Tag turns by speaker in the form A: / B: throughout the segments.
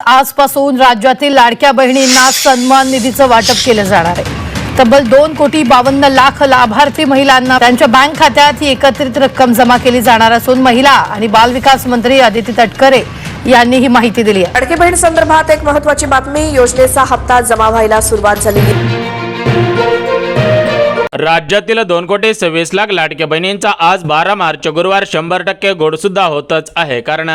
A: आजपासून राज्यातील लाडक्या बहिणींना सन्मान निधीचं वाटप केलं जाणार आहे। तब्बल 2,52,00,000 लाभार्थी महिलांना त्यांच्या बँक खात्यात ही एकत्रित रक्कम जमा केली जाणार असून महिला आणि बाल विकास मंत्री अदिती तटकरे यांनी ही माहिती दिली आहे।
B: लाडकी बहीण संदर्भात एक महत्त्वाची बातमी, योजनेचा हप्ता जमा व्हायला सुरुवात झाली।
C: राज्यातील 2,26,00,000 लाडक्या बहिणींचा आज 12 मार्च गुरुवार 100% गोड सुद्धा होतच आहे। कारण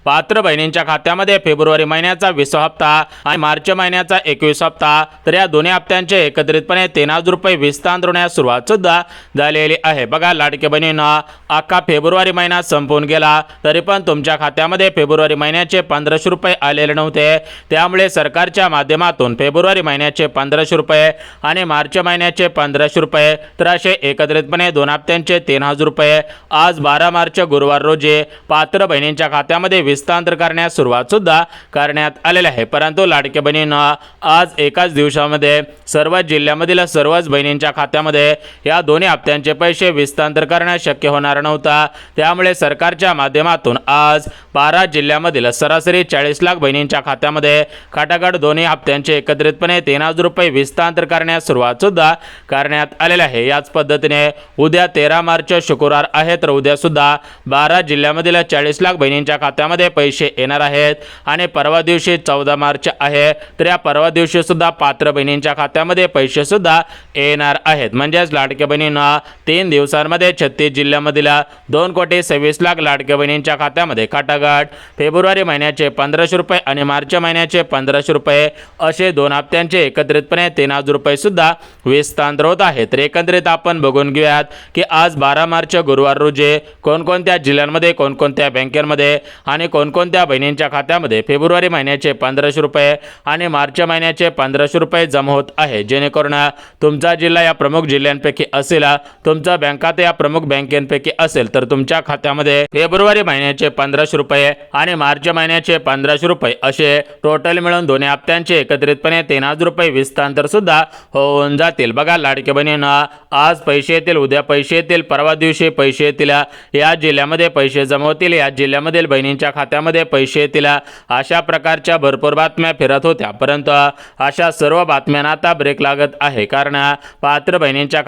C: पात्र बहिणींच्या खात्यामध्ये फेब्रुवारी महिन्याचा 20 हप्ता आणि मार्च महिन्याचा 21 हप्ता, तर या दोन्ही हप्त्यांचे एकत्रितपणे 13,000 रुपये विस्तारण्यास सुरुवात सुद्धा झालेली आहे। बघा, लाडक्या बहिणींना अख्खा फेब्रुवारी महिना संपून गेला तरी पण तुमच्या खात्यामध्ये फेब्रुवारी महिन्याचे 1,500 रुपये आलेले नव्हते। त्यामुळे सरकारच्या माध्यमातून फेब्रुवारी महिन्याचे 1,500 रुपये आणि मार्च महिन्याचे 1,500 रुपये, तर असे एकत्रितपणे दोन हप्त्यांचे 3,000 रुपये आज 12 मार्च गुरुवार रोजी पात्र बहिणींच्या खात्यामध्ये विस्तार करण्यास सुरुवात सुद्धा करण्यात आलेले आहे। परंतु लाडक्या बहिणींना आज एकाच दिवसामध्ये सर्व जिल्ह्यामधील सर्वच बहिणींच्या खात्यामध्ये या दोन्ही हप्त्यांचे पैसे विस्तार करणे शक्य होणार नव्हता। त्यामुळे सरकारच्या माध्यमातून आज 12 जिल्ह्यामधील सरासरी 40 लाख बहिणींच्या खात्यामध्ये खटाखट दोन्ही हप्त्यांचे एकत्रितपणे 3,000 रुपये विस्तार करण्यास सुरुवात सुद्धा करण्यात आलेले आहे। याच पद्धतीने उद्या 13 मार्च शुक्रवार आहे, तर उद्या सुद्धा 12 जिल्ह्यामधील 40 लाख बहिणींच्या खात्यामध्ये पैसे येणार आहेत आणि परवा दिवशी 14 मार्च आहे, तर या परवा दिवशी सुद्धा पात्र बहिणींच्या खात्यामध्ये पैसे सुद्धा येणार आहेत। म्हणजेच लाडक्या बहिणींना 3 दिवसांमध्ये 36 जिल्ह्यामधील 2,26,00,000 लाडक्या बहिणींच्या खात्यामध्ये खटाखट फेब्रुवारी महिन्याचे 1,500 रुपये आणि मार्च महिन्याचे 1,500 रुपये असे दोन हप्त्यांचे एकत्रितपणे 3,000 रुपये सुद्धा विस्तार होत आहेत। तर एकंदरीत आपण बघून घेऊयात की आज 12 मार्च गुरुवार रोजी कोणकोणत्या जिल्ह्यांमध्ये, कोणकोणत्या बँकेमध्ये आणि कोणकोणत्या बहिणींच्या खात्यामध्ये फेब्रुवारी महिन्याचे 1,500 रुपये आणि मार्च महिन्याचे 1,500 रुपये जमा होत आहे। जेणेकरून तुमचा जिल्हा या प्रमुख जिल्ह्यांपैकी असेल, तुमचा बँक खाते या प्रमुख बँकेपैकी असेल, तर तुमच्या खात्यामध्ये फेब्रुवारी महिन्याचे 1,500 रुपये आणि मार्च महिन्याचे 1,500 रुपये असे टोटल मिळून दोन्ही हप्त्यांचे एकत्रितपणे 3,000 रुपये विस्तार सुद्धा होऊन जातील। बघा, लाडक्या बहिणींना आज पैसे येतील, उद्या पैसे येतील, परवा दिवशी पैसे येतील, या जिल्ह्यामध्ये पैसे जमा होतील, या जिल्ह्यामधील बहिणींच्या खात्यामध्ये पैसे येतील, अशा प्रकारच्या भरपूर बातम्या फिरत होत्या। परंतु अशा सर्व बातम्यांना आता ब्रेक लागत आहे। कारण पात्र बहिणींच्या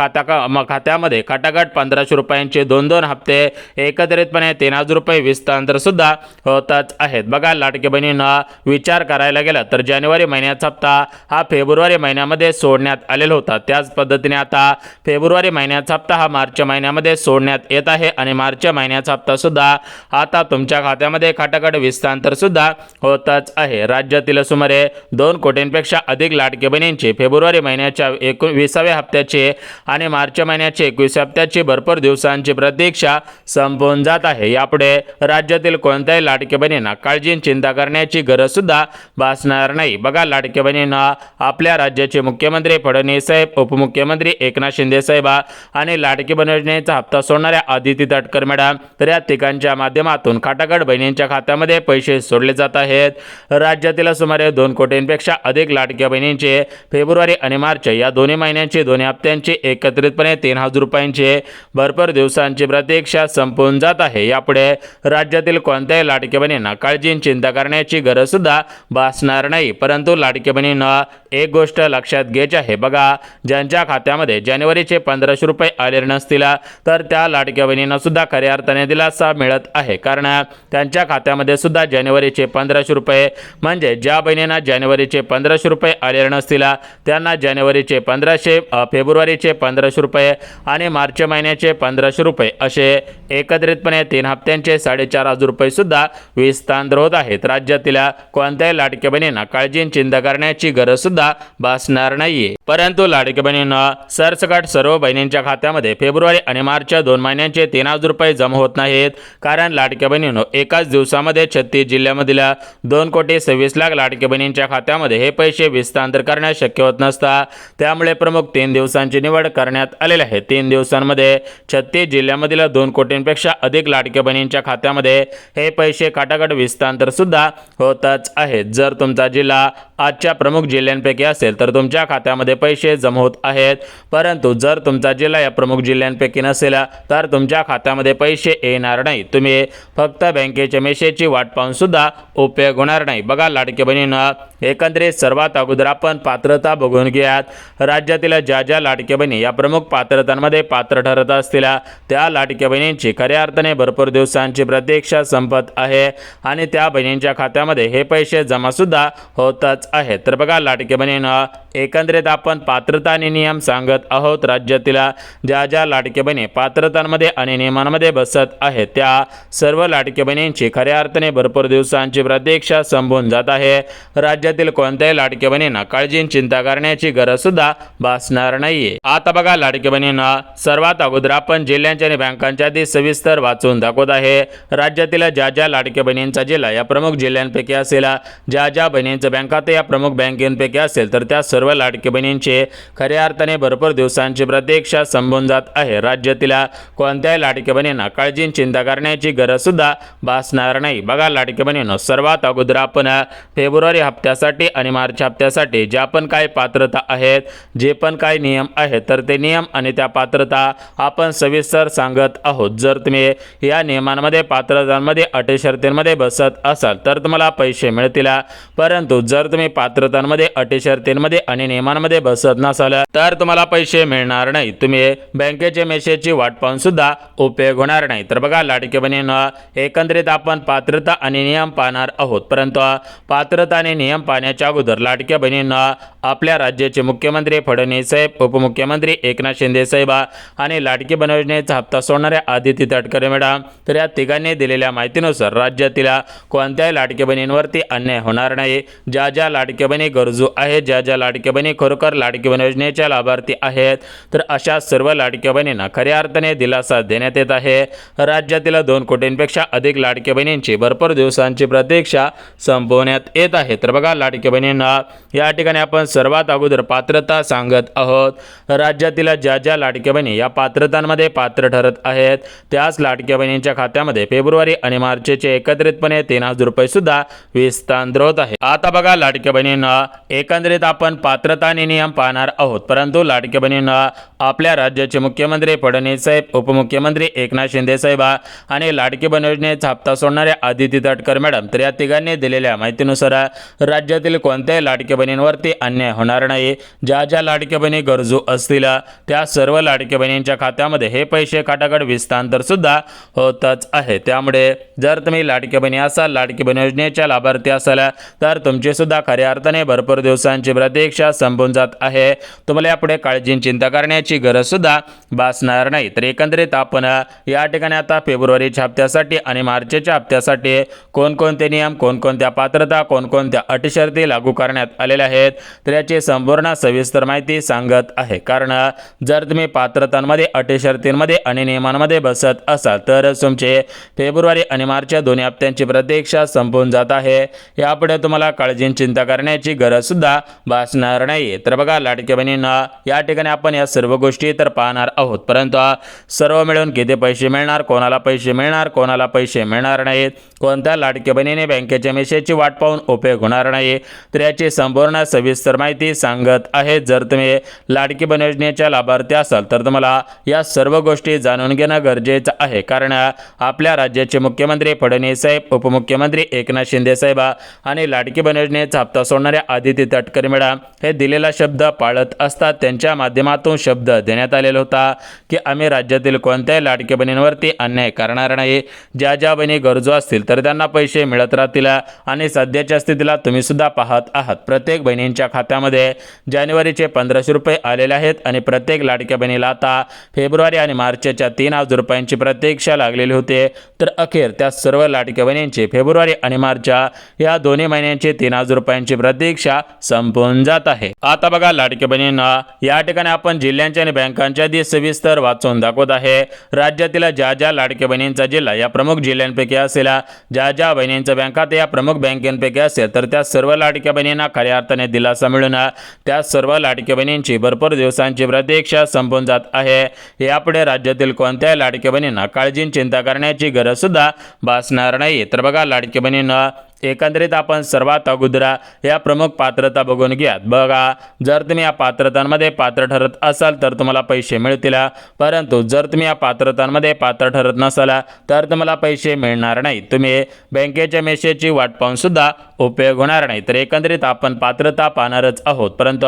C: खात्यामध्ये खटाखट 1,500 रुपयांचे 2-2 हप्ते एकत्रितपणे 3,000 रुपये विस्तार सुद्धा होतच आहेत। बघा, लाडक्या बहिणींना विचार करायला गेला तर जानेवारी महिन्याचा हप्ता हा फेब्रुवारी महिन्यामध्ये सोडण्यात आलेला होता। त्याच पद्धतीने आता फेब्रुवारी महिन्याचा हप्ता हा मार्च महिन्यामध्ये सोडण्यात येत आहे आणि मार्च महिन्याचा हप्ता सुद्धा आता तुमच्या खात्यामध्ये खटाखट विस्तार सुद्धा होतच आहे। राज्यातील सुमारे 2 कोटींपेक्षा अधिक लाडके बहिणींची फेब्रुवारी महिन्याच्या 20व्या हप्त्याची आणि मार्च महिन्याच्या 21व्या हप्त्याची भरपूर दिवसांची प्रतीक्षा संपून जात आहे। यापुढे राज्यातील कोणत्याही लाडक्या बहिणींना काळजी चिंता करण्याची गरज सुद्धा भासणार नाही। बघा, लाडक्या बहिणींना आपल्या राज्याचे मुख्यमंत्री फडणवीस साहेब, उपमुख्यमंत्री एकनाथ शिंदे साहेब आणि लाडकी बहीण योजनेचा हप्ता सोडणाऱ्या अदिती तटकरे मॅडम, तर या तिघांच्या माध्यमातून खटाखट बहिणींच्या खात्यामध्ये पैसे सोडले जात आहेत। राज्यातील सुमारे 2 कोटींपेक्षा अधिक लाडक्या बहिणींचे फेब्रुवारी आणि मार्च या दोन्ही महिन्यांचे दोन्ही हप्त्यांचे एकत्रितपणे 3,000 रुपयांचे भरपूर दिवसांची प्रतीक्षा संपून जात आहे। यापुढे राज्यातील कोणत्याही लाडक्या बहिणींना काळजी चिंता करण्याची गरज सुद्धा भासणार नाही। परंतु लाडक्या बहिणींना एक गोष्ट लक्षात घ्यायची आहे। बघा, ज्यांच्या खात्यामध्ये जानेवारीचे 1,500 रुपये आले नसतील तर त्या लाडक्या बहिणींना सुद्धा खऱ्या अर्थाने दिलासा मिळत आहे। कारण त्यांच्या खात्यामध्ये सुद्धा जानेवारीचे 1,500 रुपये, म्हणजे ज्या बहिणींना जानेवारीचे 1,500 रुपये आले नसतील त्यांना जानेवारीचे 1,500, फेब्रुवारीचे 1,500 रुपये आणि मार्च महिन्याचे 1,500 रुपये असे एकत्रितपणे 3 हप्त्यांचे 4,500 रुपये सुद्धा विस्तार होत आहेत। राज्यातील कोणत्याही लाडक्या बहिणींना काळजी चिंता करण्याची गरज सुद्धा भासणार नाहीये। परंतु लाडक्या बहिणींना सरसकट सर्व बहिणींच्या खात्यामध्ये फेब्रुवारी आणि मार्च 2 महिन्यांचे 3,000 रुपये जमा होत नाहीत। कारण लाडक्या बहिणींनो, एकाच दिवसामध्ये 36 जिल्ह्यामधील 2,26,00,000 लाडक्या बहिणींच्या खात्यामध्ये हे पैसे विस्तार करणे शक्य होत नसता। त्यामुळे प्रमुख 3 दिवसांची निवड करण्यात आलेली आहे। 3 दिवसांमध्ये 36 जिल्ह्यामधील 2 कोटींपेक्षा अधिक लाडक्या बहिणींच्या खात्यामध्ये हे पैसे खटाखट विस्तार सुद्धा होतच आहेत। जर तुमचा जिल्हा आजच्या प्रमुख जिल्ह्यांपैकी असेल तर तुमच्या खात्यामध्ये पैसे जमा होत आहेत, परंतु जर तुमचा जिल्हा या प्रमुख जिल्ह्यांपैकी नसेल तर तुमच्या खात्यामध्ये पैसे येणार नाही. तुम्ही फक्त बँकेच्या मेसेजची वाट पाहून सुद्धा उपयोग होणार नाही. बघा लाडके बहिणींनो, एकंदरीत सर्वात अगोदर आपण पात्रता बघून घ्यात. राज्यातील ज्या ज्या लाडक्या बहिणी या प्रमुख पात्रतांमध्ये पात्र ठरत असतील त्या लाडक्या बहिणींची खऱ्या अर्थाने भरपूर दिवसांची प्रतीक्षा संपत आहे आणि त्या बहिणींच्या खात्यामध्ये हे पैसे जमा सुद्धा होतच आहेत. तर बघा लाडक्या बहिणींनो, एकंदरीत आपण पात्रता आणि नियम सांगत आहोत. राज्यातील ज्या ज्या लाडक्या बहिणी पात्रतांमध्ये आणि नियमांमध्ये बसत आहेत त्या सर्व लाडक्या बहिणींची खऱ्या अर्थाने भरपूर दिवसांची प्रतीक्षा संपून जात आहे. राज्यातील कोणत्याही लाडक्या बहिणींना काळजी चिंता करण्याची गरज सुद्धा भासणार नाहीये. आता बघा लाडक्या बहिणींना, सर्वात अगोदर आपण जिल्ह्यांच्या आणि बँकांच्या आधी सविस्तर वाचून दाखवत आहे. राज्यातील ज्या ज्या लाडक्या बहिणींचा जिल्हा या प्रमुख जिल्ह्यांपैकी असेल, ज्या ज्या बहिणींचं बँक खाते या प्रमुख बँकेपैकी असेल तर त्या सर्व लाडक्या बहिणींचे खऱ्या अर्थाने भरपूर दिवसांची प्रतीक्षा संपून जात आहे. राज्यातील कोणत्याही लाडक्या बहिणींना काळजी चिंता करण्याची गरज सुद्धा भासणार नाही. बघा लाडक्या बहिणींनो, सर्वात अगोदर आपण फेब्रुवारी हप्त्यासाठी आणि मार्च हप्त्यासाठी ज्या पण काही पात्रता आहेत, जे पण काही नियम आहेत तर ते नियम आणि त्या पात्रता आपण सविस्तर सांगत आहोत. जर तुम्ही या नियमांमध्ये पात्रतांमध्ये अटी शर्तींमध्ये बसत असाल तर तुम्हाला पैसे मिळतील, परंतु जर तुम्ही पात्रतांमध्ये अटी शर्तींमध्ये आणि नियमांमध्ये बसत नसाल तर तुम्हाला पैसे मिळणार नाही. तुम्ही बँकेचे मेसेजची वाट पाहून सुद्धा उपयोग होणार नाही. तर बघा लाडके बहिणींनो, एकंदरीत आपण पात्रता आणि नियम पाहणार आहोत, परंतु पात्रता आणि नियम पाहण्याच्या अगोदर लाडक्या बहिणींना आपल्या राज्याचे मुख्यमंत्री फडणवीस साहेब, उपमुख्यमंत्री एकनाथ शिंदे साहेब आणि लाडकी बहीण योजनेचा हप्ता सोडणाऱ्या आदिती तटकरे मॅडम तर या तिघांनी दिलेल्या माहितीनुसार राज्यातील कोणत्याही लाडक्या बहिणींवरती अन्याय होणार नाही. ज्या ज्या लाडक्या बहिणी गरजू आहेत, ज्या ज्या लाडक्या बहिणी खरोखर लाडकी बहीण योजनेच्या लाभार्थी आहेत तर अशा सर्व लाडक्या बहिणींना खऱ्या अर्थाने दिलासा देण्यात येत आहे. राज्यातील 2 कोटींपेक्षा अधिक लाडक्या बहिणींची भरपूर दिवसांची प्रतीक्षा संपवण्यात येत आहे. तर बघा लाडक्या बहिणींना, या ठिकाणी आपण सर्वात अगोदर पात्रता सांगत आहोत. राज्यातील ज्या ज्या लाडक्या बहिणी या पात्रतांमध्ये पात्र ठरत आहेत त्याच लाडक्या बहिणींच्या खात्यामध्ये फेब्रुवारी आणि मार्चचे एकत्रितपणे 3000 रुपये सुद्धा हस्तांतरित होत आहे. आता बघा लाडक्या बहिणींना, एकंदरीत आपण पात्रता आणि नियम पाहणार आहोत, परंतु लाडक्या बहिणींना आपल्या राज्याचे मुख्यमंत्री फडणवीस साहेब, उपमुख्यमंत्री एकनाथ शिंदे साहेब आणि लाडकी बहीण योजनेचा हप्ता सोडणाऱ्या आदिती तटकरे मॅडम तर या तिघांनी दिलेल्या माहितीनुसार राज्यातील कोणत्याही लाडक्या बहिणींवरती अन्याय होणार नाही. ज्या ज्या लाडक्या बहिणी गरजू असतील त्या सर्व लाडक्या बहिणींच्या खात्यामध्ये हे पैसे खटाखट हस्तांतर सुद्धा होतच आहे. त्यामुळे जर तुम्ही लाडक्या बहिणी असाल, लाडकी बहीण योजनेच्या लाभार्थी असाल तर तुमची सुद्धा खऱ्या अर्थाने भरपूर दिवसांची प्रतीक्षा संपून जात आहे. तुम्हाला यापुढे काळजी चिंता करण्याची गरज सुद्धा भासणार नाही. तर एकंदरीत आपण या ठिकाणी आता फेब्रुवारीच्या हप्त्यासाठी आणि मार्चच्या हप्त्यासाठी कोणकोणते नियम, कोणकोणत्या पात्रता, कोणकोणत्या अटी शर्ती लागू करण्यात आलेल्या आहेत तर याची संपूर्ण सविस्तर माहिती सांगत आहे. कारण जर तुम्ही पात्रतांमध्ये, अटी शर्तींमध्ये आणि नियमांमध्ये बसत असाल तर तुमचे फेब्रुवारी आणि मार्च या दोन्ही हप्त्यांची प्रतीक्षा संपून जात आहे. यापुढे तुम्हाला काळजी चिंता करण्याची गरज सुद्धा भासणार नाही. तर बघा लाडक्या बहिणींना, या ठिकाणी आपण या सर्व गोष्टी तर पाहणार आहोत, परंतु सर्व मिळून किती पैसे मिळणार, कोणाला पैसे मिळणार, कोणाला पैसे मिळणार नाहीत, कोणत्या लाडक्या बहिणीने बँकेच्या मेसेजची वाट पाहून उपयोग होणार नाही तर याची संपूर्ण सविस्तर माहिती सांगत आहे. जर तुम्ही लाडकी बहीण योजनेच्या लाभार्थी असाल तर तुम्हाला या सर्व गोष्टी जाणून घेणं गरजेचं आहे. कारण आपल्या राज्याचे मुख्यमंत्री फडणवीस साहेब, उपमुख्यमंत्री एकनाथ शिंदे साहेब आणि लाडकी बहीण योजनेचा हप्ता सोडणाऱ्या आदिती तटकरे मॅडम हे दिलेला शब्द पाळत असतात. त्यांच्या माध्यमातून शब्द देण्यात आलेला होता की आम्ही राज्यातील कोणत्याही लाडक्या बहिणींवरती अन्याय करणार नाही. ज्या ज्या बहिणी गरजू असतील तर त्यांना पैसे मिळत राहतील आणि सध्याच्या स्थितीला तुम्ही सुद्धा पाहत आहात प्रत्येक बहिणींच्या खात्यामध्ये जानेवारीचे 1500 रुपये आलेले आहेत आणि प्रत्येक लाडक्या बहिणीला आता फेब्रुवारी आणि मार्चच्या 3000 रुपयांची प्रतीक्षा लागलेली होती. तर अखेर त्या सर्व लाडक्या बहिणींची फेब्रुवारी आणि मार्च या दोन्ही महिन्यांची 3000 रुपयांची प्रतीक्षा संपून जात आहे. आता बघा लाडक्या बहिणींना, या ठिकाणी आपण जिल्ह्यांच्या आणि बँकांच्या आधी सविस्तर वाचून दाखवत आहे. राज्यातील ज्या ज्या लाडक्या बहिणींचा जिल्हा या प्रमुख जिल्ह्यांपैकी असेल, ज्या ज्या बहिणींचं बँक खाते या प्रमुख बँकेपैकी असेल तर त्या सर्व लाडक्या बहिणींना खऱ्या अर्थाने दिलासा मिळून त्या सर्व लाडक्या बहिणींची भरपूर दिवसांची प्रतीक्षा संपून जात आहे. यापुढे राज्यातील कोणत्याही लाडक्या बहिणींना काळजी चिंता करण्याची गरज सुद्धा भासणार नाही. तर बघा लाडक्या बहिणींना, एकंदरीत आपण सर्वात अगोदर या प्रमुख पात्रता बघून घ्या। बघा, जर तुम्ही या पात्रतांमध्ये पात्र ठरत असाल तर तुम्हाला पैसे मिळतील, परंतु जर तुम्ही या पात्रतांमध्ये पात्र ठरत नसाल तर तुम्हाला पैसे मिळणार नाही। तुम्ही बँकेच्या मेसेजची वाट पाहून सुद्धा उपयोग होणार नाही। तर एकंदरीत आपण पात्रता पाहणारच आहोत, परंतु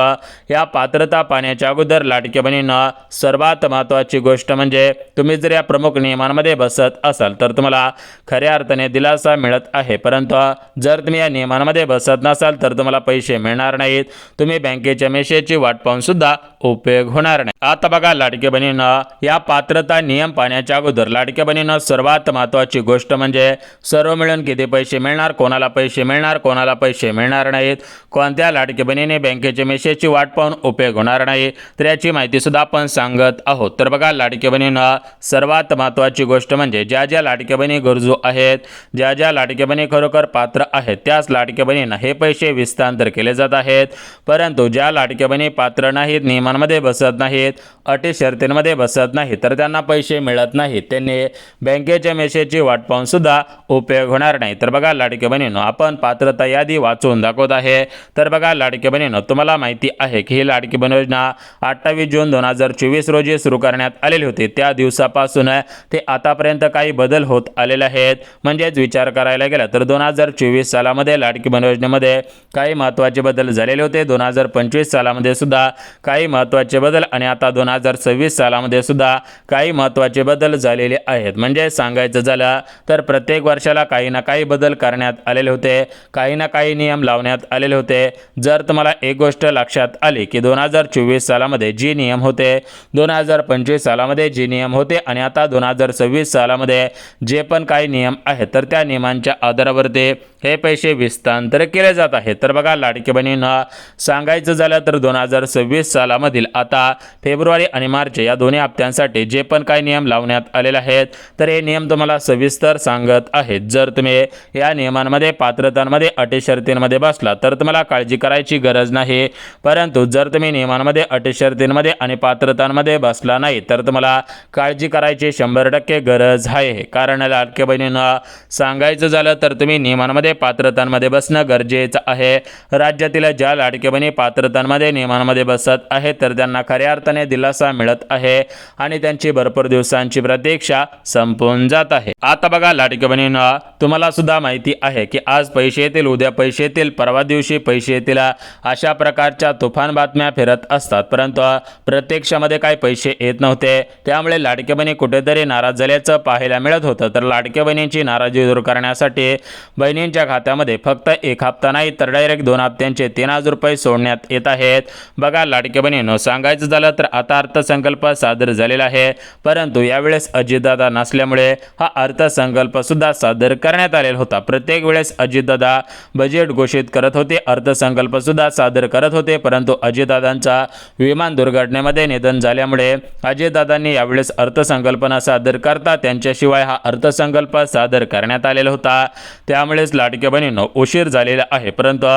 C: या पात्रता पाहण्याच्या अगोदर लाडक्या बहिणींनो, सर्वात महत्त्वाची गोष्ट म्हणजे तुम्ही जर या प्रमुख नियमांमध्ये बसत असाल तर तुम्हाला खऱ्या अर्थाने दिलासा मिळत आहे, परंतु जर तुम्ही या नियमांमध्ये बसत नसाल तर तुम्हाला पैसे मिळणार नाहीत। तुम्ही बँकेच्या मेसेजची वाट पाहून सुद्धा उपयोग होणार नाही। आता बघा लाडक्या बहिणींनो, या पात्रता नियम पाहण्याच्या अगोदर लाडक्या बहिणींनो, सर्वात महत्त्वाची गोष्ट म्हणजे सर्व मिळून किती पैसे मिळणार, कोणाला पैसे मिळणार, कोणाला पैसे मिळणार नाहीत, कोणत्या लाडक्या बहिणीने बँकेच्या मेसेजची वाट पाहून उपयोग होणार नाही, तर याची माहिती सुद्धा आपण सांगत आहोत। तर बघा लाडक्या बहिणींनो, सर्वात महत्त्वाची गोष्ट म्हणजे ज्या लाडक्या बहिणी गरजू आहेत, ज्या लाडक्या बहिणी खरोखर पात्र आहेत, त्याच लाडक्या बहिणींना हे पैसे हस्तांतर केले जात आहेत। परंतु ज्या लाडक्या बहिणी पात्र नाहीत, नियमांमध्ये बसत नाहीत, अटी शर्तींमध्ये बसत नाहीत, तर त्यांना पैसे मिळत नाहीत, त्यांनी बँकेच्या मेसेजची वाट पाहून सुद्धा उपयोग होणार नाही। तर बघा लाडक्या बहिणींनो, आपण पात्रता यादी वाचून दाखवत आहे। तर बघा लाडक्या बहिणींनो, तुम्हाला माहिती आहे की ही लाडकी बहीण योजना 28 जून 2024 रोजी सुरू करण्यात आलेली होती। त्या दिवसापासून ते आतापर्यंत काही बदल होत आलेले आहेत। म्हणजेच विचार करायला गेला तर 2024 सालामध्ये लाडकी बहीण योजनेमध्ये काही महत्त्वाचे बदल झालेले होते, 2025 सालामध्ये सुद्धा काही महत्त्वाचे बदल आणि आता 2026 सालामध्ये सुद्धा काही महत्त्वाचे बदल झालेले आहेत। म्हणजे सांगायचं झालं तर प्रत्येक वर्षाला काही ना काही बदल करण्यात आलेले होते, काही ना काही नियम लावण्यात आलेले होते। जर तुम्हाला एक गोष्ट लक्षात आली की 2024 सालामध्ये जी नियम होते, 2025 सालामध्ये जे नियम होते आणि आता 2026 सालामध्ये जे पण काही नियम आहेत, तर त्या नियमांच्या आधारावरती हे पैसे हस्तांतर केले जात आहेत। तर बघा लाडकी बहिणींना, सांगायचं झालं तर 2026 सालामधील आता फेब्रुवारी आणि मार्च या दोन्ही हप्त्यांसाठी जे पण काही नियम लावण्यात आलेले आहेत, तर हे नियम तुम्हाला सविस्तर सांगत आहेत। जर तुम्ही या नियमांमध्ये, पात्रतांमध्ये, अटी शर्तींमध्ये बसला तर तुम्हाला काळजी करायची गरज नाही, परंतु जर तुम्ही नियमांमध्ये, अटी शर्तींमध्ये आणि पात्रतांमध्ये बसला नाही तर तुम्हाला काळजी करायची 100% गरज आहे। कारण लाडक्या बहिणींना, सांगायचं झालं तर तुम्ही नियमांमध्ये, पात्रतांमध्ये बसणं गरजेचं आहे। राज्यातील ज्या लाडक्या बहिणी पात्रतांमध्ये, नियमांमध्ये बसत आहेत, तर त्यांना खऱ्या अर्थाने दिलासा मिळत आहे आणि त्यांची भरपूर दिवसांची प्रतीक्षा संपून जात आहे। आता बघा लाडक्या बहिणींना, तुम्हाला सुद्धा माहिती आहे की आज पैसे येतील, उद्या पैसे येतील, परवा दिवशी पैसे येतील, अशा प्रकारच्या तुफान बातम्या फिरत असतात, परंतु प्रत्यक्षामध्ये काही पैसे येत नव्हते। त्यामुळे लाडक्या बहिणी कुठेतरी नाराज झाल्याचं पाहायला मिळत होतं। तर लाडक्या बहिणींची नाराजी दूर करण्यासाठी बहिणींच्या खात्यामध्ये फक्त एक हप्ता नाही तर डायरेक्ट 2 हप्त्यांचे 3000 रुपये सोडण्यात येत आहेत। बघा लाडक्या बहिणींनो, सांगायचं झालं तर आता अर्थसंकल्प सादर झालेला आहे, परंतु यावेळेस अजितदादा नसल्यामुळे हा अर्थसंकल्प सुद्धा सादर करण्यात आलेला होता। प्रत्येक वेळेस अजितदादा बजेट घोषित करत होते, अर्थसंकल्प सुद्धा सादर करत होते, परंतु अजितदादांचा विमान दुर्घटनेमध्ये निधन झाल्यामुळे अजितदादांनी यावेळेस अर्थसंकल्प सादर करता त्यांच्याशिवाय हा अर्थसंकल्प सादर करण्यात आलेला होता। त्यामुळेच लाडक्या बहिणींनो, उशीर झालेला आहे, परंतु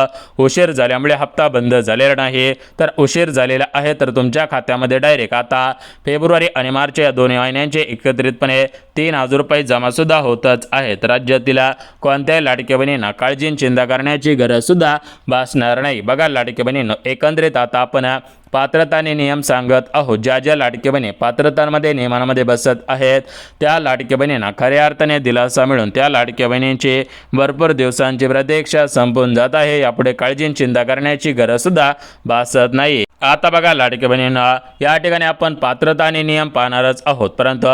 C: उशीर झाल्यामुळे हप्ता बंद झालेला नाही, तर उशीर झालेला आहे तर तुमच्या खात्यामध्ये डायरेक्ट आता फेब्रुवारी आणि मार्च या दोन्ही महिन्यांचे एकत्रितपणे 3000 रुपये जमा सुद्धा होतच आहेत। राज्यातील कोणत्याही लाडक्या बहिणींना काळजी चिंता करण्याची गरज सुद्धा भासणार नाही। बघा लाडक्या बहिणींनो, एकंदरीत आता आपण पात्रता आणि नियम सांगत आहोत। ज्या लाडक्या बहिणी पात्रतांमध्ये, नियमांमध्ये बसत आहेत, त्या लाडक्या बहिणींना खऱ्या अर्थाने दिलासा मिळून त्या लाडक्या बहिणींची भरपूर दिवसांची प्रतीक्षा संपून जात आहे। यापुढे काळजी चिंता करण्याची गरज सुद्धा भासत नाही। आता बघा लाडक्या बहिणींना, या ठिकाणी आपण पात्रता आणि नियम पाहणारच आहोत, परंतु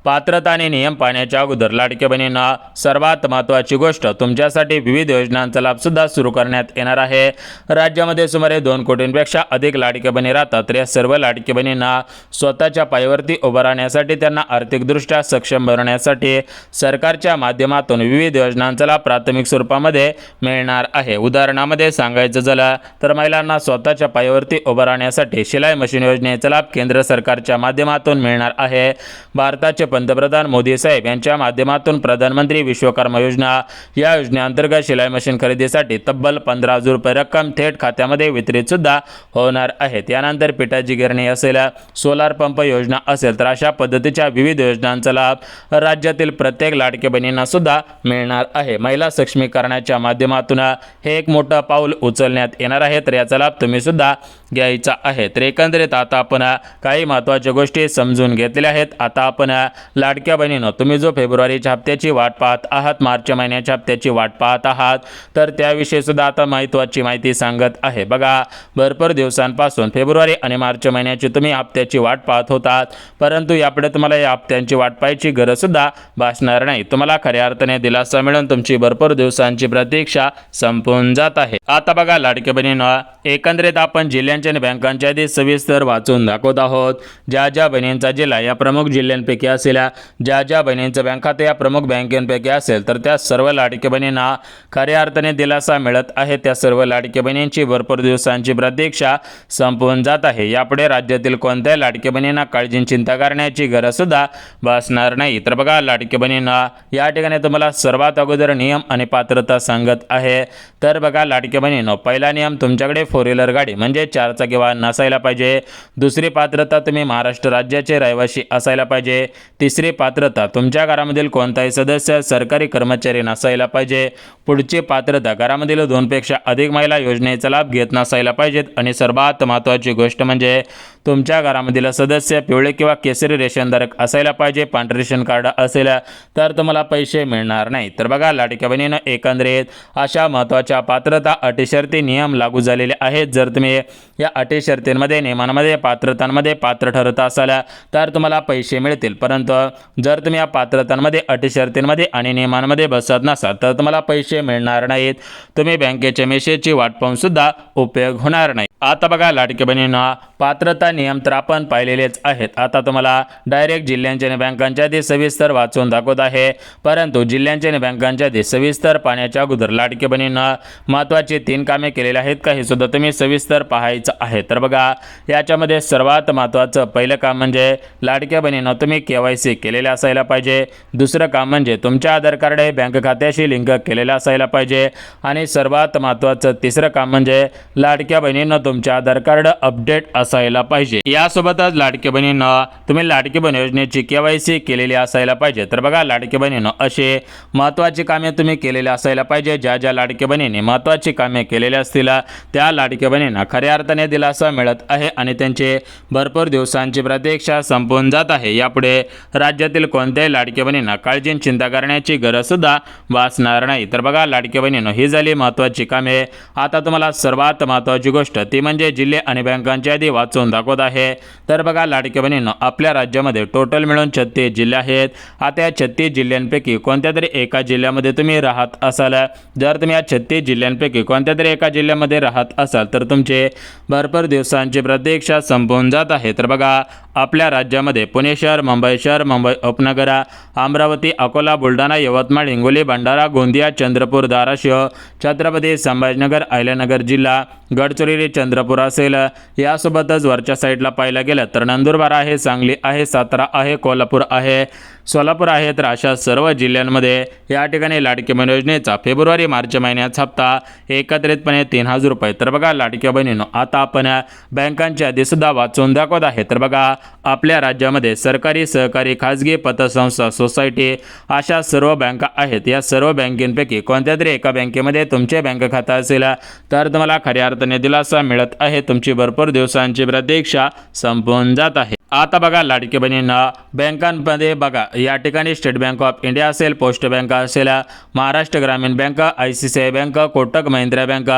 C: पात्रता आणि नियम पाहण्याच्या अगोदर लाडक्या बहिणींना, सर्वात महत्त्वाची गोष्ट, तुमच्यासाठी विविध योजनांचा लाभ सुद्धा सुरू करण्यात येणार आहे। राज्यामध्ये सुमारे 2 कोटींपेक्षा अधिक लाडक्या बहिणी राहतात, तर या सर्व लाडक्या बहिणींना स्वतःच्या पायावरती उभं राहण्यासाठी, त्यांना आर्थिकदृष्ट्या सक्षम बनवण्यासाठी सरकारच्या माध्यमातून विविध योजनांचा लाभ प्राथमिक स्वरूपामध्ये मिळणार आहे। उदाहरणामध्ये सांगायचं झालं तर महिलांना स्वतःच्या पायावरती उभं राहण्यासाठी शिलाई मशीन योजनेचा लाभ केंद्र सरकारच्या माध्यमातून मिळणार आहे। भारताचे पंतप्रधान मोदी साहेब यांच्या माध्यमातून प्रधानमंत्री विश्वकर्मा योजना, या योजनेअंतर्गत शिलाई मशीन खरेदीसाठी तब्बल 15000 रुपये रक्कम थेट खात्यामध्ये वितरित सुद्धा होणार आहेत। त्यानंतर पिठाची गिरणी असेल, सोलार पंप योजना असेल, तर अशा पद्धतीच्या विविध योजनांचा लाभ राज्यातील प्रत्येक लाडक्या बहिणींना सुद्धा मिळणार आहे. महिला सक्षमीकरणाच्या माध्यमातून हे एक मोठं पाऊल उचलण्यात येणार आहे, तर याचा लाभ तुम्ही सुद्धा घ्यायचा आहे. तर एकंदरीत आता आपण काही महत्त्वाच्या गोष्टी समजून घेतलेल्या आहेत. आता आपण लाडक्या बहिणींनो, तुम्ही जो फेब्रुवारीच्या हप्त्याची वाट पाहत आहात, मार्च महिन्याच्या हप्त्याची वाट पाहत आहात, तर त्याविषयी सुद्धा आता महत्त्वाची माहिती सांगत आहे. बघा, भरपूर दिवसांपासून फेब्रुवारी आणि मार्च महिन्याची तुम्ही हप्त्याची वाट पाहत होतात, परंतु यापुढे तुम्हाला या हप्त्यांची वाट पाहायची गरज सुद्धा भासणार नाही. तुम्हाला खऱ्या अर्थाने दिलासा मिळून तुमची भरपूर दिवसांची प्रतीक्षा संपून जात आहे. आता बघा लाडक्या बहिणींनो, एकंदरीत आपण जिल्ह्यांच्या आणि बँकांच्या आधी सविस्तर वाचून दाखवत आहोत. ज्या ज्या बहिणींचा जिल्हा या प्रमुख जिल्ह्यांपैकी असेल, ज्या ज्या बहिणींचं बँक खाते या प्रमुख बँकेपैकी असेल, तर त्या सर्व लाडक्या बहिणींना खऱ्या अर्थाने दिलासा मिळत आहे. त्या सर्व लाडक्या बहिणींची भरपूर दिवसांची प्रतीक्षा संपून जात आहे. यापुढे राज्यातील कोणत्याही लाडक्या बहिणींना काळजी चिंता करण्याची गरज सुद्धा भासणार नाही. तर बघा लाडक्या बहिणींना, या ठिकाणी तुम्हाला सर्वात अगोदर नियम आणि पात्रता सांगत आहे. तर बघा लाडक्या बहिणींनो, पहिला नियम, तुमच्याकडे 4 व्हीलर गाडी म्हणजे 4 चाकी वाहन नसायला पाहिजे. दुसरी पात्रता, तुम्ही महाराष्ट्र राज्याचे रहिवासी असायला पाहिजे. तिसरी पात्रता, तुमच्या घरामधील कोणताही सदस्य सरकारी कर्मचारी नसायला पाहिजे. पुढची पात्रता, घरामधील 2 पेक्षा अधिक महिला योजनेचा लाभ घेत नसायला पाहिजेत. आणि सर्वात महत्त्वाची गोष्ट म्हणजे तुमच्या घरामधील सदस्य पिवळे किंवा केसरी रेशनधारक असायला पाहिजे. पांढरे रेशन कार्ड असेल तर तुम्हाला पैसे मिळणार नाही. तर बघा लाडक्या बहिणीनं, एकंदरीत अशा महत्त्वाच्या पात्रता, अटी, शर्ती, नियम लागू झालेले आहेत. जर तुम्ही या अटी, शर्तींमध्ये, नियमांमध्ये, पात्रतांमध्ये पात्र ठरत असाल तर तुम्हाला पैसे मिळतील. परंतु जर तुम्ही या पात्रतांमध्ये, अटी, शर्तींमध्ये आणि नियमांमध्ये बसत नसाल तर तुम्हाला पैसे मिळणार नाहीत. तुम्ही बँकेच्या मेसेजची वाट पाहून सुद्धा उपयोग होणार नाही. आता बघा लाडक्या बहिणींना, पात्रता नियम तर आपण पाहिलेलेच आहेत. आता तुम्हाला डायरेक्ट जिल्ह्यांच्या आणि बँकांच्या आधी सविस्तर वाचून दाखवत आहे. परंतु जिल्ह्यांच्या आणि बँकांच्या आधी सविस्तर पाहण्याच्या अगोदर लाडक्या बहिणींना महत्त्वाचे 3 कामे केलेले आहेत का हे सुद्धा तुम्ही सविस्तर पाहायचं आहे. तर बघा, याच्यामध्ये सर्वात महत्त्वाचं पहिलं काम म्हणजे लाडक्या बहिणींना, तुम्ही KYC केलेले असायला पाहिजे. दुसरं काम म्हणजे तुमच्या आधार कार्ड हे बँक खात्याशी लिंक केलेलं असायला पाहिजे. आणि सर्वात महत्त्वाचं तिसरं काम म्हणजे लाडक्या बहिणींना, तुमचे आधार कार्ड अपडेट असायला पाहिजे. यासोबतच लाडक्या बहिणींना, तुम्ही लाडकी बहीण योजनेची KYC केलेली असायला पाहिजे. तर बघा लाडक्या बहिणींना, असे महत्त्वाची कामे तुम्ही केलेली असायला पाहिजे. ज्या ज्या लाडक्या बहिणींनी महत्त्वाची कामे केलेली असतील त्या लाडक्या बहिणींना खऱ्या अर्थाने दिलासा मिळत आहे आणि त्यांचे भरपूर दिवसांची प्रतीक्षा संपून जात आहे. यापुढे राज्यातील कोणत्याही लाडक्या बहिणींना काळजी चिंता करण्याची गरज सुद्धा भासणार नाही. तर बघा लाडक्या बहिणींनो, ही झाली महत्त्वाची कामे. आता तुम्हाला सर्वात महत्त्वाची गोष्ट ती म्हणजे जिल्हे आणि बँकांच्या आधी वाचून दाखवत आहे. तर बघा लाडक्या बहिणींनो, आपल्या राज्यामध्ये टोटल मिळून 36 जिल्हे आहेत. आता या 36 जिल्ह्यांपैकी कोणत्या तरी एका जिल्ह्यामध्ये तुम्ही राहत असाल, जर तुम्ही या 36 जिल्ह्यांपैकी कोणत्या तरी एका जिल्ह्यामध्ये राहत असाल तर तुमचे भरपूर दिवसांची प्रतीक्षा संपून जात आहे. तर बघा, आपल्या राज्यामध्ये पुणे शहर, मुंबई शहर, मुंबई उपनगर, अमरावती, अकोला, बुलढाणा, यवतमाळ, हिंगोली, भंडारा, गोंदिया, चंद्रपूर, धाराशिव, छत्रपती संभाजीनगर, अहिल्यानगर जिल्हा, गडचिरोली, चंद्रपूर असेल. यासोबतच वरच्या साईडला पाहायला गेलं तर नंदुरबार आहे, सांगली आहे, सातारा आहे, कोल्हापूर आहे, सोलापूर आहे. तर अशा सर्व जिल्ह्यांमध्ये या ठिकाणी लाडकी बहीण योजनेचा फेब्रुवारी मार्च महिन्याचा हप्ता एकत्रितपणे 3000 रुपये. तर बघा लाडक्या बहिणींनो, आता आपण बँकांच्या आधी सुद्धा वाचून दाखवत आहे. तर बघा, आपल्या राज्यामध्ये सरकारी, सहकारी, खाजगी, पतसंस्था, सोसायटी अशा सर्व बँका आहेत. या सर्व बँकेपैकी कोणत्या तरी एका बँकेमध्ये तुमचे बँक खातं असेल तर तुम्हाला खऱ्या अर्थाने दिलासा मिळत आहे. तुमची भरपूर दिवसांची प्रतीक्षा संपून जात आहे. आता बघा लाडक्या बहिणींना, बँकांमध्ये बघा, या ठिकाणी स्टेट बँक ऑफ इंडिया असेल, पोस्ट बँक असेल, महाराष्ट्र ग्रामीण bank, ICICI bank, Kotak Mahindra bank,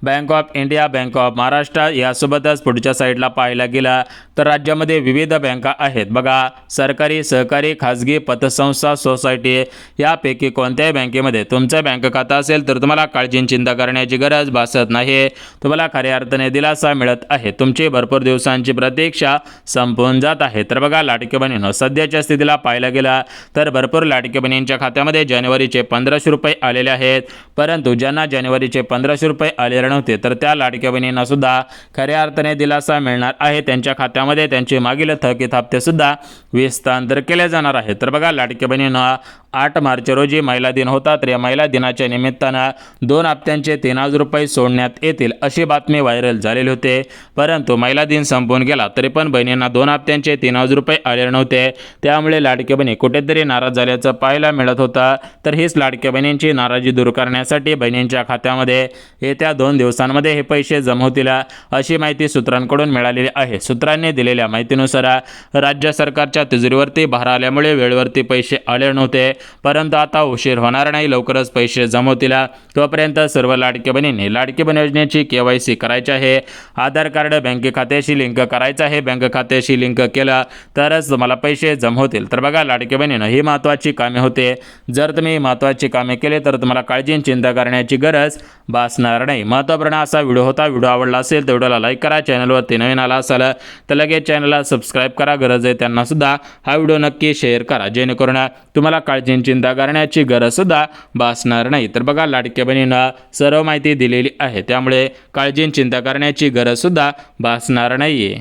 C: bank of India, bank of Maharashtra. यासोबतच पुढच्या साईडला पाहायला गेला तर राज्यामध्ये विविध बँका आहेत. बघा, सरकारी, सहकारी, खाजगी, पतसंस्था, सोसायटी यापैकी कोणत्याही बँकेमध्ये तुमचं बँक खातं असेल तर तुम्हाला काळजी चिंता करण्याची गरज भासत नाही. तुम्हाला खऱ्या अर्थाने दिलासा मिळत आहे. तुमची भरपूर दिवसांची प्रतीक्षा संपून जात आहे. तर बघा लाडके बहिणींनो, सध्याच्या स्थितीला पाहायला गेला तर भरपूर लाडके बहिणींच्या खात्यामध्ये जानेवारीचे 1500 रुपये आलेले आहेत. परंतु ज्यांना जानेवारीचे 1500 रुपये आलेले नव्हते तर त्या लाडक्या बहिणींना सुद्धा खऱ्या अर्थाने दिलासा मिळणार आहे. त्यांच्या खात्यामध्ये त्यांचे मागील थकीत हप्ते सुद्धा हस्तांतर केले जाणार आहे. तर बघा लाडक्या बहिणींना 8 मार्च रोजी महिला दिन होता. तर या महिला दिनाच्या निमित्तानं 2 हप्त्यांचे 3000 रुपये सोडण्यात येतील अशी बातमी व्हायरल झालेली होते. परंतु महिला दिन संपून गेला तरी पण बहिणींना 2 हप्त्यांचे 3000 रुपये आलेले नव्हते. त्यामुळे लाडके बहिणी कुठेतरी नाराज झाल्याचं पाहायला मिळत होतं. तर हीच लाडक्या बहिणींची नाराजी दूर करण्यासाठी बहिणींच्या खात्यामध्ये येत्या 2 दिवसांमध्ये हे पैसे जमा होतील अशी माहिती सूत्रांकडून मिळालेली आहे. सूत्रांनी दिलेल्या माहितीनुसार राज्य सरकारच्या तिजोरीवरती भार आल्यामुळे वेळेवरती पैसे आले नव्हते. परंतु आता उशीर होणार नाही, लवकरच पैसे जमा होतील. तोपर्यंत सर्व लाडक्या बहिणींनी लाडकी बहीण योजनेची KYC करायची आहे. आधार कार्ड बँक खात्याशी लिंक करायचं आहे. बँक खात्याशी लिंक केलं तरच तुम्हाला पैसे जमा होतील. तर बघा लाडक्या बहिणींनो, ही महत्त्वाची कामे होते. जर तुम्ही महत्त्वाची कामे केले तर तुम्हाला काळजी चिंता करण्याची गरज भासणार नाही. महत्त्वपूर्ण असा व्हिडिओ होता. व्हिडिओ आवडला असेल तर व्हिडिओला लाईक करा. चॅनलवरती नवीन आला असाल तर लगेच चॅनलला सबस्क्राईब करा. गरज आहे त्यांना सुद्धा हा व्हिडिओ नक्की शेअर करा, जेणेकरून तुम्हाला काळजी चिंता करण्याची गरज सुद्धा भासणार नाही. तर बघा लाडक्या बहिणींना सर्व माहिती दिलेली आहे, त्यामुळे काळजी चिंता करण्याची गरज सुद्धा भासणार नाहीये.